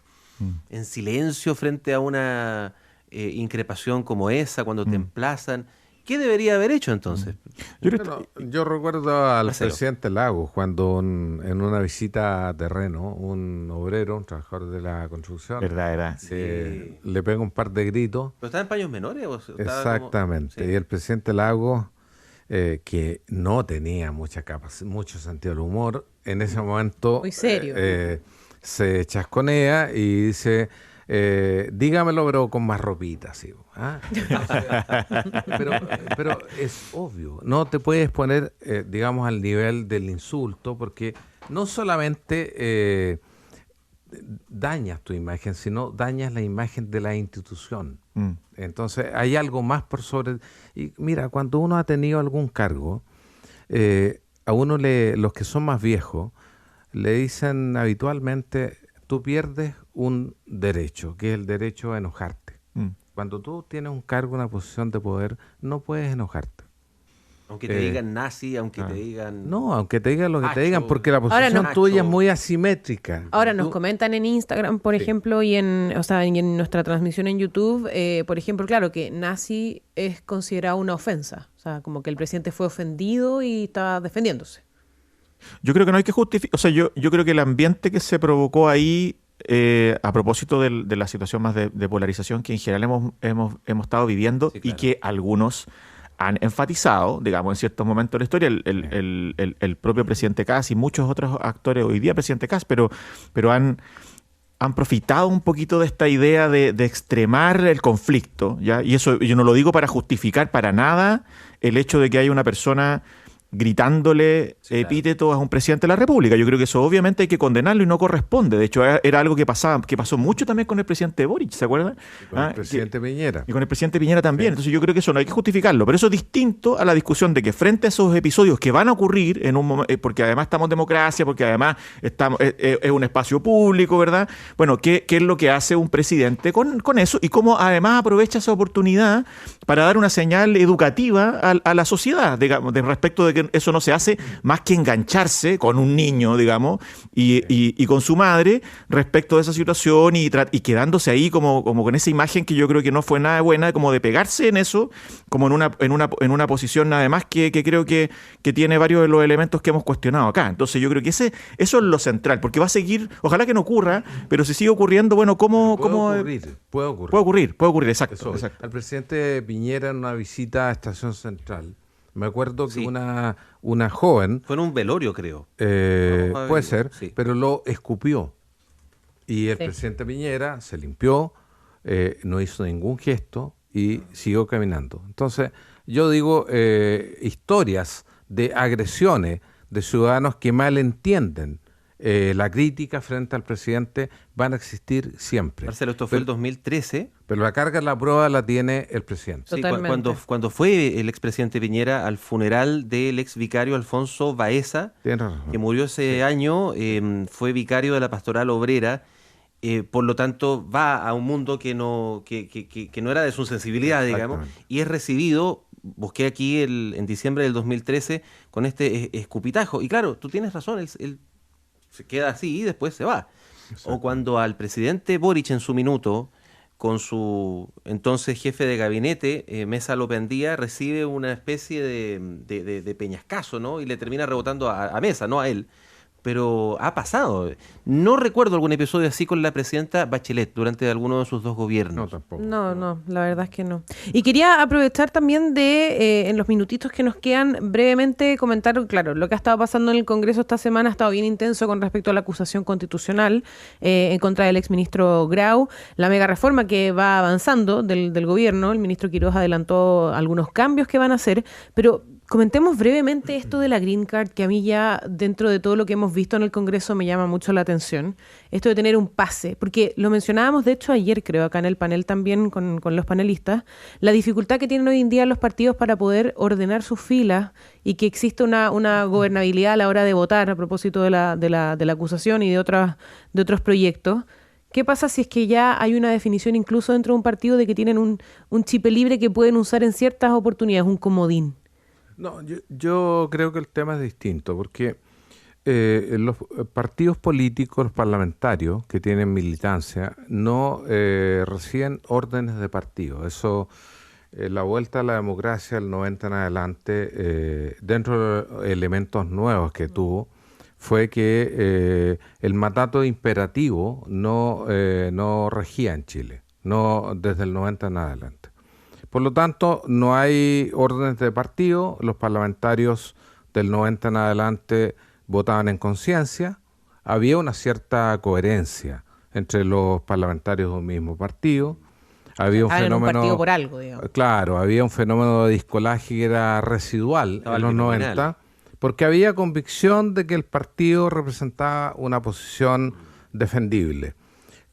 en silencio frente a una increpación como esa, cuando te emplazan. ¿Qué debería haber hecho entonces? Yo recuerdo al Marcelo. presidente Lagos cuando en una visita a terreno, un obrero, un trabajador de la construcción, Verdad. le pega un par de gritos. ¿Pero estaba en paños menores? Exactamente. Como... Sí. Y el presidente Lagos, que no tenía mucho sentido del humor, en ese momento Muy serio. se chasconea y dice, dígamelo pero con más ropita, ¿sí? Pero es obvio, no te puedes poner, digamos, al nivel del insulto, porque no solamente dañas tu imagen, sino dañas la imagen de la institución. Entonces hay algo más por sobre. Y mira, cuando uno ha tenido algún cargo, a uno los que son más viejos le dicen habitualmente, tú pierdes un derecho, que es el derecho a enojarte. Cuando tú tienes un cargo, una posición de poder, no puedes enojarte. Aunque te digan nazi, aunque te digan... No, aunque te digan lo que Macho. te digan, porque la posición tuya es muy asimétrica. Ahora nos comentan en Instagram, por ejemplo, y en nuestra transmisión en YouTube, por ejemplo, claro, que nazi es considerado una ofensa. O sea, como que el presidente fue ofendido y está defendiéndose. Yo creo que no hay que justificar, o sea, yo creo que el ambiente que se provocó ahí, a propósito de la situación más de polarización que en general hemos estado viviendo, sí, claro, y que algunos han enfatizado, digamos, en ciertos momentos de la historia, el propio presidente Kast y muchos otros actores, hoy día presidente Kast, pero han profitado un poquito de esta idea de extremar el conflicto, ¿ya? Y eso yo no lo digo para justificar para nada el hecho de que haya una persona gritándole epítetos a un presidente de la República. Yo creo que eso obviamente hay que condenarlo y no corresponde. De hecho, era algo que pasó mucho también con el presidente Boric, ¿se acuerdan? Y con el presidente Piñera. Y con el presidente Piñera también. Sí. Entonces yo creo que eso no hay que justificarlo. Pero eso es distinto a la discusión de que frente a esos episodios que van a ocurrir en un momento, porque además estamos en democracia, porque además es un espacio público, ¿verdad? Bueno, ¿qué es lo que hace un presidente con eso? Y cómo además aprovecha esa oportunidad para dar una señal educativa a la sociedad, digamos, respecto de que eso no se hace más que engancharse con un niño, digamos, y con su madre respecto de esa situación y quedándose ahí como con esa imagen que yo creo que no fue nada buena, como de pegarse en eso, como en una posición además que creo que tiene varios de los elementos que hemos cuestionado acá. Entonces yo creo que eso es lo central, porque va a seguir, ojalá que no ocurra, pero si sigue ocurriendo, bueno, Puede ocurrir, exacto. Al presidente Piñera en una visita a Estación Central Me acuerdo que Sí. una joven, Fue en un velorio, creo. puede ser, Sí. pero lo escupió. Y el Sí. presidente Piñera se limpió, no hizo ningún gesto y siguió caminando. Entonces, yo digo, historias de agresiones de ciudadanos que mal entienden la crítica frente al presidente van a existir siempre. Marcelo, esto fue el 2013. Pero la carga de la prueba la tiene el presidente. Sí, Totalmente. cuando fue el expresidente Piñera al funeral del ex vicario Alfonso Baeza, Tienes razón. que murió ese año, fue vicario de la Pastoral Obrera, por lo tanto va a un mundo que no era de su sensibilidad, digamos, Exactamente. y es recibido, busqué aquí en diciembre del 2013, con este escupitajo. Y claro, tú tienes razón, él se queda así y después se va. O cuando al presidente Boric en su minuto, con su entonces jefe de gabinete, Mesa Lopendía, recibe una especie de peñascazo, ¿no? Y le termina rebotando a Mesa, no a él. Pero ha pasado. No recuerdo algún episodio así con la presidenta Bachelet durante alguno de sus dos gobiernos. No, tampoco. No, la verdad es que no. Y quería aprovechar también de, en los minutitos que nos quedan, brevemente comentar, claro, lo que ha estado pasando en el Congreso esta semana ha estado bien intenso con respecto a la acusación constitucional en contra del exministro Grau, la mega reforma que va avanzando del gobierno. El ministro Quiroz adelantó algunos cambios que van a hacer, pero comentemos brevemente esto de la Green Card, que a mí ya, dentro de todo lo que hemos visto en el Congreso, me llama mucho la atención. Esto de tener un pase, porque lo mencionábamos, de hecho, ayer, creo, acá en el panel también con los panelistas, la dificultad que tienen hoy en día los partidos para poder ordenar sus filas y que exista una gobernabilidad a la hora de votar, a propósito de la acusación y de otros proyectos. ¿Qué pasa si es que ya hay una definición incluso dentro de un partido de que tienen un chip libre que pueden usar en ciertas oportunidades, un comodín? No, yo creo que el tema es distinto, porque los partidos políticos, los parlamentarios que tienen militancia, no reciben órdenes de partido. Eso, la vuelta a la democracia del 90 en adelante, dentro de los elementos nuevos que tuvo, fue que el mandato imperativo no regía en Chile, no desde el 90 en adelante. Por lo tanto, no hay órdenes de partido, los parlamentarios del 90 en adelante votaban en conciencia, había una cierta coherencia entre los parlamentarios de un mismo partido, había un fenómeno... en un partido por algo, digamos. Claro, había un fenómeno de discolaje que era residual Estaba en los el 90, binominal. porque había convicción de que el partido representaba una posición defendible.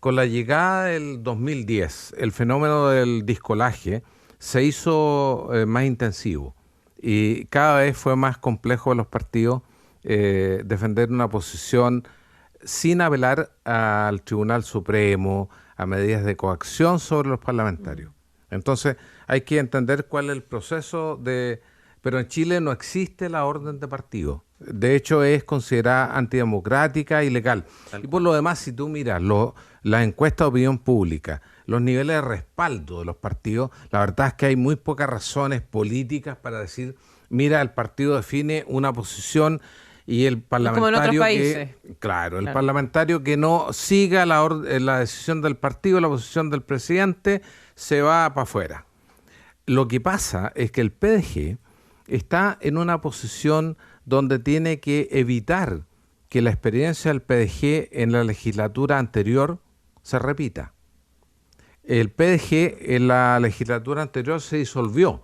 Con la llegada del 2010, el fenómeno del discolaje se hizo más intensivo y cada vez fue más complejo a los partidos defender una posición sin apelar al Tribunal Supremo, a medidas de coacción sobre los parlamentarios. Entonces hay que entender cuál es el proceso de... Pero en Chile no existe la orden de partido. De hecho, es considerada antidemocrática y ilegal. Y por lo demás, si tú miras la encuesta de opinión pública, los niveles de respaldo de los partidos, la verdad es que hay muy pocas razones políticas para decir, mira, el partido define una posición y el parlamentario como en otros países. Claro, parlamentario que no siga la decisión del partido, la posición del presidente, se va para afuera. Lo que pasa es que el PDG está en una posición donde tiene que evitar que la experiencia del PDG en la legislatura anterior se repita. El PDG en la legislatura anterior se disolvió,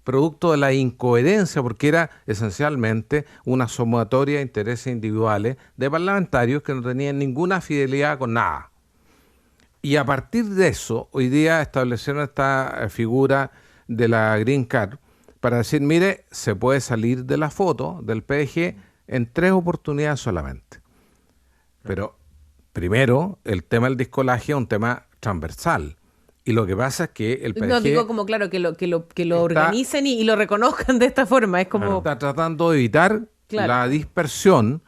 producto de la incoherencia, porque era esencialmente una sumatoria de intereses individuales de parlamentarios que no tenían ninguna fidelidad con nada. Y a partir de eso, hoy día establecieron esta figura de la Green Card para decir, mire, se puede salir de la foto del PDG en 3 oportunidades solamente. Pero primero, el tema del discolaje es un tema transversal. Y lo que pasa es que el PDG... No, digo como, claro, que lo organicen y lo reconozcan de esta forma. Es como... Está tratando de evitar la dispersión,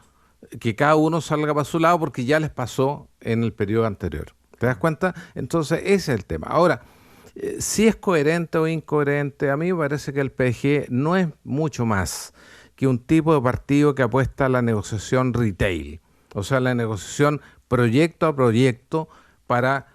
que cada uno salga para su lado, porque ya les pasó en el periodo anterior. ¿Te das cuenta? Entonces, ese es el tema. Ahora, si es coherente o incoherente, a mí me parece que el PDG no es mucho más que un tipo de partido que apuesta a la negociación retail, o sea, la negociación proyecto a proyecto para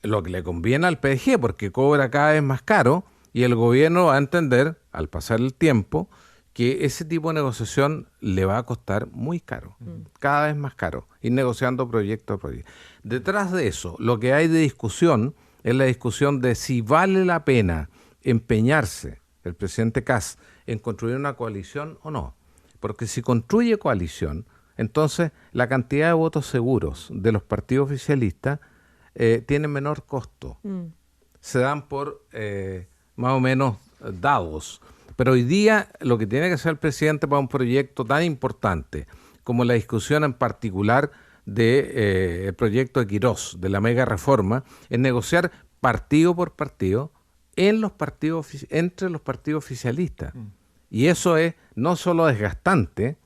lo que le conviene al PDG, porque cobra cada vez más caro Y el gobierno va a entender, al pasar el tiempo, que ese tipo de negociación le va a costar muy caro, cada vez más caro, ir negociando proyecto a proyecto. Detrás de eso, lo que hay de discusión es la discusión de si vale la pena empeñarse, el presidente Kast, en construir una coalición o no. Porque si construye coalición, entonces la cantidad de votos seguros de los partidos oficialistas tiene menor costo. Se dan por más o menos dados. Pero hoy día lo que tiene que hacer el presidente para un proyecto tan importante como la discusión en particular del proyecto de Quirós, de la mega reforma, es negociar partido por partido entre los partidos oficialistas. Y eso es no solo desgastante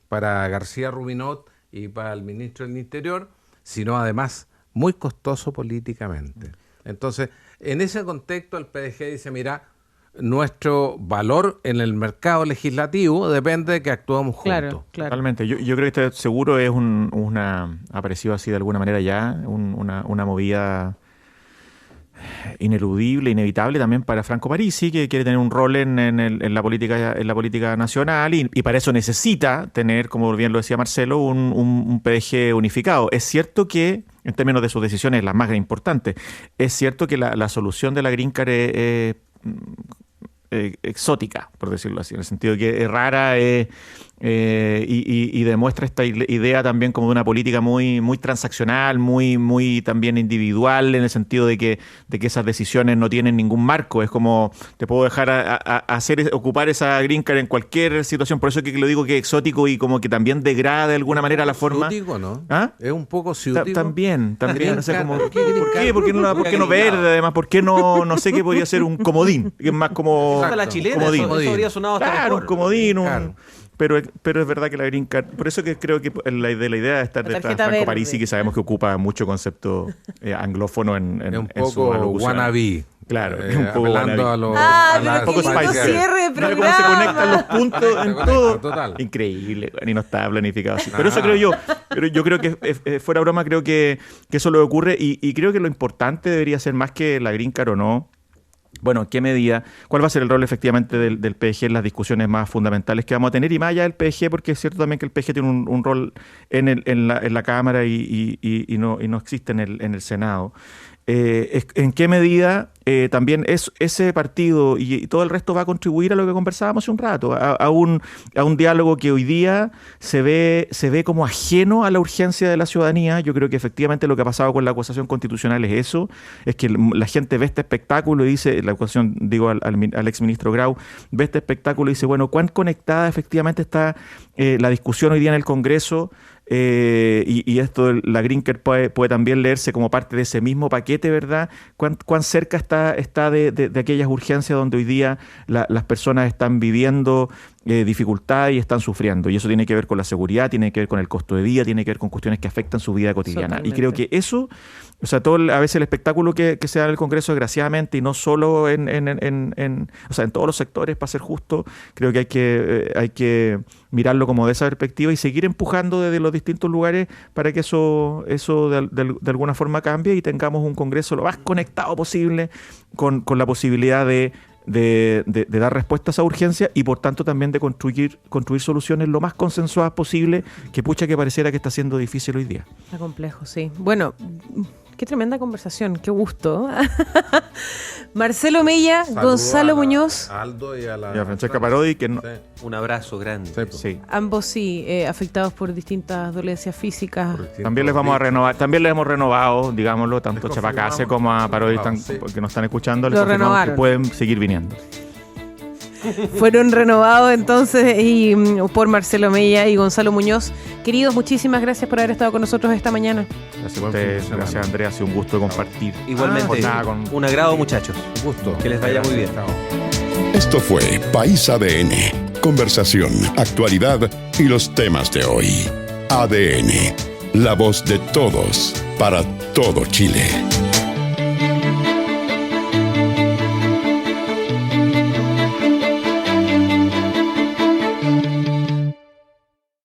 para García Rubinot y para el ministro del Interior, sino además muy costoso políticamente. Entonces, en ese contexto el PDG dice, mira, nuestro valor en el mercado legislativo depende de que actuemos juntos. Claro. Totalmente. Yo creo que este seguro es aparecido así de alguna manera ya, una movida ineludible, inevitable también para Franco Parisi, que quiere tener un rol en la política nacional y para eso necesita tener, como bien lo decía Marcelo, un PDG unificado. Es cierto que, en términos de sus decisiones, las más importantes, es cierto que la solución de la Green Card es exótica, por decirlo así, en el sentido de que es rara y demuestra esta idea también como de una política muy, muy transaccional, muy también individual, en el sentido de que esas decisiones no tienen ningún marco. Es como te puedo dejar ocupar esa green card en cualquier situación. Por eso es que lo digo que es exótico y como que también degrada de alguna manera la forma. Ciútico, ¿no? ¿Ah? Es un poco ciútico. También. O sea, como, ¿por qué? ¿Por qué no verde? Además, ¿por qué no sé qué podría ser un comodín? Que es más como la chilena, comodín. eso habría sonado hasta claro, mejor. Un comodín, Claro. Pero es verdad que la Green Card, por eso que creo que la idea de estar detrás de Franco Parisi, que sabemos que ocupa mucho concepto anglófono en un sus poco alocuciones. wannabe. Claro, es un poco apelando wannabe. pero qué lindo cierre de Mira cómo se conectan los puntos en todo. Total. Increíble, y no estaba planificado así. Pero eso creo yo. Pero yo creo que, fuera broma, creo que eso le ocurre y creo que lo importante debería ser más que la Green Card o no. Bueno, ¿en qué medida? ¿Cuál va a ser el rol efectivamente del PDG en las discusiones más fundamentales que vamos a tener? Y más allá del PDG, porque es cierto también que el PDG tiene un rol en la Cámara y no existe en el Senado. ¿En qué medida también ese partido y todo el resto va a contribuir a lo que conversábamos hace un rato, a un diálogo que hoy día se ve como ajeno a la urgencia de la ciudadanía? Yo creo que efectivamente lo que ha pasado con la acusación constitucional es eso, es que la gente ve este espectáculo y dice, la acusación, digo al exministro Grau, ve este espectáculo y dice, bueno, ¿cuán conectada efectivamente está la discusión hoy día en el Congreso? Y esto, la Green Card puede también leerse como parte de ese mismo paquete, ¿verdad? ¿Cuán cerca está de aquellas urgencias donde hoy día las personas están viviendo dificultades y están sufriendo? Y eso tiene que ver con la seguridad, tiene que ver con el costo de vida, tiene que ver con cuestiones que afectan su vida cotidiana. Totalmente. Y creo que eso, o sea, a veces el espectáculo que se da en el Congreso, desgraciadamente, y no solo en todos los sectores, para ser justo, creo que hay que mirarlo como de esa perspectiva y seguir empujando desde los distintos lugares para que eso de alguna forma cambie y tengamos un Congreso lo más conectado posible con la posibilidad de dar respuestas a urgencias y por tanto también de construir soluciones lo más consensuadas posible, que que pareciera que está siendo difícil hoy día. Está complejo, sí. Bueno, qué tremenda conversación, qué gusto. Marcelo Mella, Gonzalo Muñoz. A Aldo y a Francesca Parodi, que no, un abrazo grande. sí. Ambos afectados por distintas dolencias físicas. También les vamos a renovar, también les hemos renovado, digámoslo, tanto a Chapacase como a Parodi Sí. que nos están escuchando, les Lo confirmamos renovaron. que pueden seguir viniendo. Fueron renovados entonces y por Marcelo Mella y Gonzalo Muñoz. Queridos, muchísimas gracias por haber estado con nosotros esta mañana. Gracias a ustedes, gracias Andrea, ha sido un gusto compartir. Igualmente, un agrado, muchachos. Gusto. Que les vaya muy bien. Esto fue País ADN. Conversación, actualidad y los temas de hoy. ADN, la voz de todos, para todo Chile.